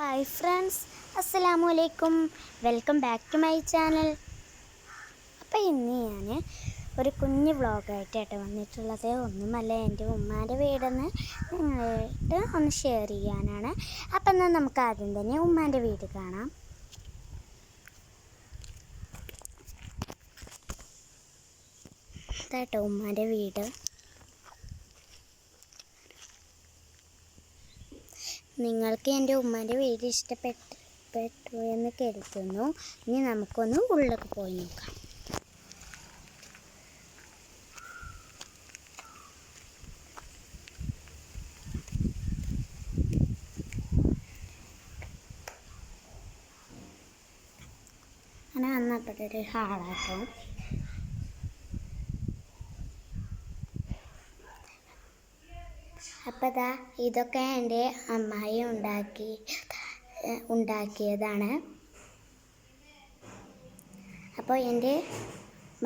Hi friends, അസ്സലാമു അലൈക്കും. Welcome back to my channel. അപ്പോൾ ഇന്ന് ഞാൻ ഒരു കുഞ്ഞ് വ്ളോഗായിട്ടാണ് വന്നിട്ടുള്ളത്. ഒന്നുമല്ല, എൻ്റെ ഉമ്മാൻ്റെ വീടെന്ന് നിങ്ങളായിട്ട് ഒന്ന് ഷെയർ ചെയ്യാനാണ്. അപ്പം എന്നാൽ നമുക്ക് ആദ്യം തന്നെ ഉമ്മാൻ്റെ വീട് കാണാം. ഇതാട്ടോ ഉമ്മാൻ്റെ വീട്. നിങ്ങൾക്ക് എൻ്റെ ഉമ്മാൻ്റെ വീട് ഇഷ്ടപ്പെട്ടു എന്ന് കരുതുന്നു. ഇനി നമുക്കൊന്ന് ഉള്ളിലേക്ക് പോയി നോക്കാം. അങ്ങനെ വന്നപ്പോൾ ഒരു ഹാളാട്ടോ. അപ്പോൾ ഇതൊക്കെ എൻ്റെ അമ്മായി ഉണ്ടാക്കിയതാണ്. അപ്പോൾ എൻ്റെ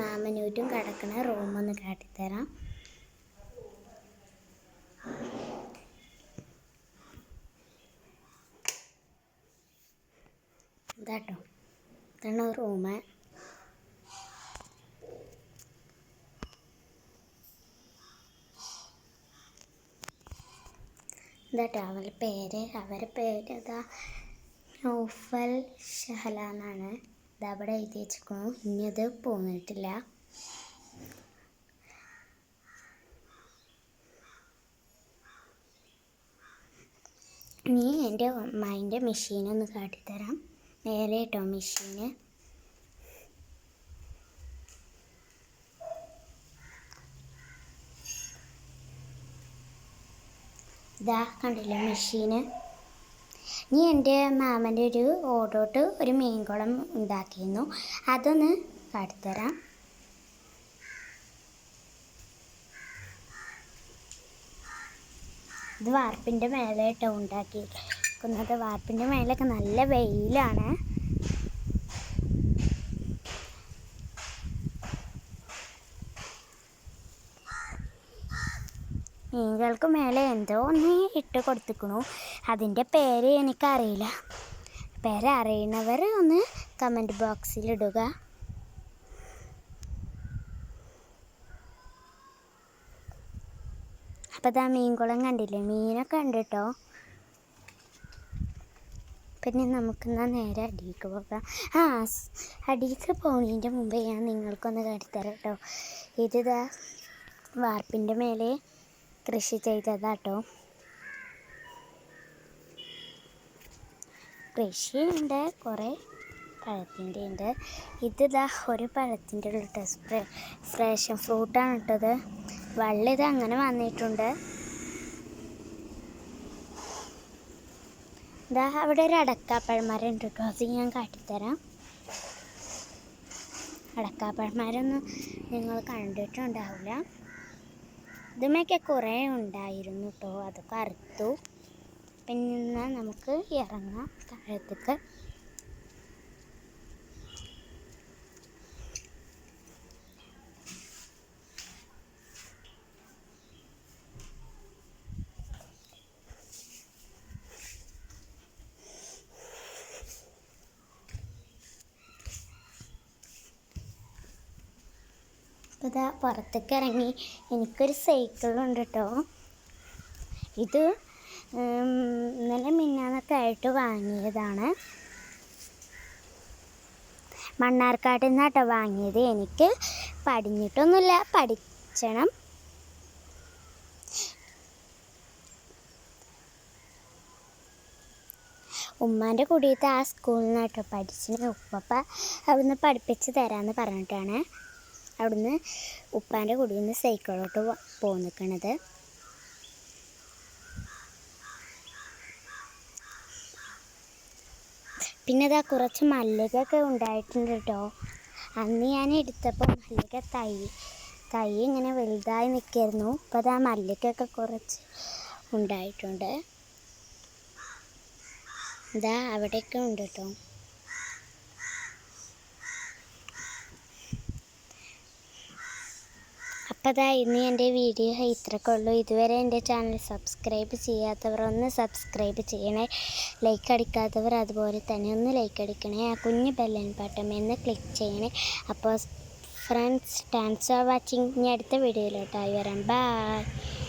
മാമനൂറ്റും കിടക്കുന്ന റൂമൊന്ന് കാട്ടിത്തരാം. ഇതാട്ടോ, ഇതാണ് റൂം. ഇതാട്ടോ അവരുടെ പേര് ഇതാ നൗഫൽ ഷഹല എന്നാണ്. ഇതവിടെ എഴുതി വെച്ചിരിക്കുന്നു. ഇനി അത് പോന്നിട്ടില്ല. ഇനി എൻ്റെ അമ്മായിൻ്റെ മെഷീനൊന്ന് കാട്ടിത്തരാം. നേരെ കേട്ടോ മെഷീന്. ഇതാ കണ്ടില്ലേ മെഷീന്. ഇനി എൻ്റെ മാമൻ്റെ ഒരു ഓടോട്ട് ഒരു മീൻകുളം ഉണ്ടാക്കിയിരുന്നു. അതൊന്ന് കാട്ടിത്തരാം. ഇത് വാർപ്പിൻ്റെ മേലെ കേട്ടോ ഉണ്ടാക്കിയിരിക്കുന്നത്. വാർപ്പിൻ്റെ മേലൊക്കെ നല്ല വെയിലാണ്. മീനുകൾക്ക് മേലെ എന്തോ ഒന്ന് ഇട്ട് കൊടുത്തിക്കണു. അതിൻ്റെ പേര് എനിക്കറിയില്ല. പേരറിയുന്നവർ ഒന്ന് കമൻറ്റ് ബോക്സിലിടുക. അപ്പോൾ മീൻകുളം കണ്ടില്ലേ, മീനൊക്കെ ഉണ്ട് കേട്ടോ. പിന്നെ നമുക്കെന്നാൽ നേരെ അടിയിലേക്ക് പോകാം. അടിയിലേക്ക് പോകുന്നതിൻ്റെ മുമ്പേ ഞാൻ നിങ്ങൾക്കൊന്ന് കാട്ടിത്തരാം കേട്ടോ. ഇതിതാ വാർപ്പിൻ്റെ മേലെ കൃഷി ചെയ്തതാട്ടോ. കൃഷിയുണ്ട്, കുറേ പഴത്തിൻ്റെ ഉണ്ട്. ഇതിതാ ഒരു പഴത്തിൻ്റെ ഉള്ളിട്ട് ഫ്രഷൻ ഫ്രൂട്ടാണ് ഇട്ടത്. വള്ളിത് അങ്ങനെ വന്നിട്ടുണ്ട്. ഇതാ അവിടെ ഒരു അടക്കാപ്പഴമരം ഉണ്ട് കേട്ടോ. അത് ഞാൻ കാട്ടിത്തരാം. അടക്കാപ്പഴമരമൊന്നും നിങ്ങൾ കണ്ടിട്ടുണ്ടാവില്ല. ഇതുമൊക്കെ കുറേ ഉണ്ടായിരുന്നു കേട്ടോ. അതൊക്കെ അറുത്തു. പിന്നെ നമുക്ക് ഇറങ്ങാം താഴത്തേക്ക്. ഇതാ പുറത്തേക്ക് ഇറങ്ങി. എനിക്കൊരു സൈക്കിളുണ്ട് കേട്ടോ. ഇത് ഇന്നലെ മിന്നാന്നൊക്കെ ആയിട്ട് വാങ്ങിയതാണ്. മണ്ണാർക്കാട്ടിൽ നിന്നാട്ടോ വാങ്ങിയത്. എനിക്ക് പഠിച്ചിട്ടൊന്നുമില്ല, പഠിക്കണം. ഉമ്മാൻ്റെ കൂടിയിട്ട് ആ സ്കൂളിൽ നിന്നാട്ടോ പഠിച്ചിന്. ഉപ്പ അവിടുന്ന് പഠിപ്പിച്ച് തരാമെന്ന് പറഞ്ഞിട്ടാണ് അവിടുന്ന് ഉപ്പാൻ്റെ കൂടിയിൽ നിന്ന് സൈക്കിളോട്ട് പോന്നിക്കണത്. പിന്നെ ഇതാ കുറച്ച് മല്ലികയൊക്കെ ഉണ്ടായിട്ടുണ്ട് കേട്ടോ. അന്ന് ഞാൻ എടുത്തപ്പോൾ മല്ലിക തൈ ഇങ്ങനെ വലുതായി നിൽക്കായിരുന്നു. അപ്പോൾ അത് ആ മല്ലികയൊക്കെ കുറച്ച് ഉണ്ടായിട്ടുണ്ട്. ഇതാ അവിടെയൊക്കെ ഉണ്ട് കേട്ടോ. അപ്പോൾ അതാ ഇന്ന് എൻ്റെ വീഡിയോ ഇത്രയൊക്കെ ഉള്ളൂ. ഇതുവരെ എൻ്റെ ചാനൽ സബ്സ്ക്രൈബ് ചെയ്യാത്തവർ ഒന്ന് സബ്സ്ക്രൈബ് ചെയ്യണേ. ലൈക്ക് അടിക്കാത്തവർ അതുപോലെ തന്നെ ഒന്ന് ലൈക്ക് അടിക്കണേ. ആ കുഞ്ഞ് ബെല്ലൻ ബട്ടൺ എന്ന് ക്ലിക്ക് ചെയ്യണേ. അപ്പോൾ ഫ്രണ്ട്സ്, താങ്ക്സ് ഫോർ വാച്ചിങ്. ഇനി അടുത്ത വീഡിയോയിലോട്ടായി വരാം. ബൈ.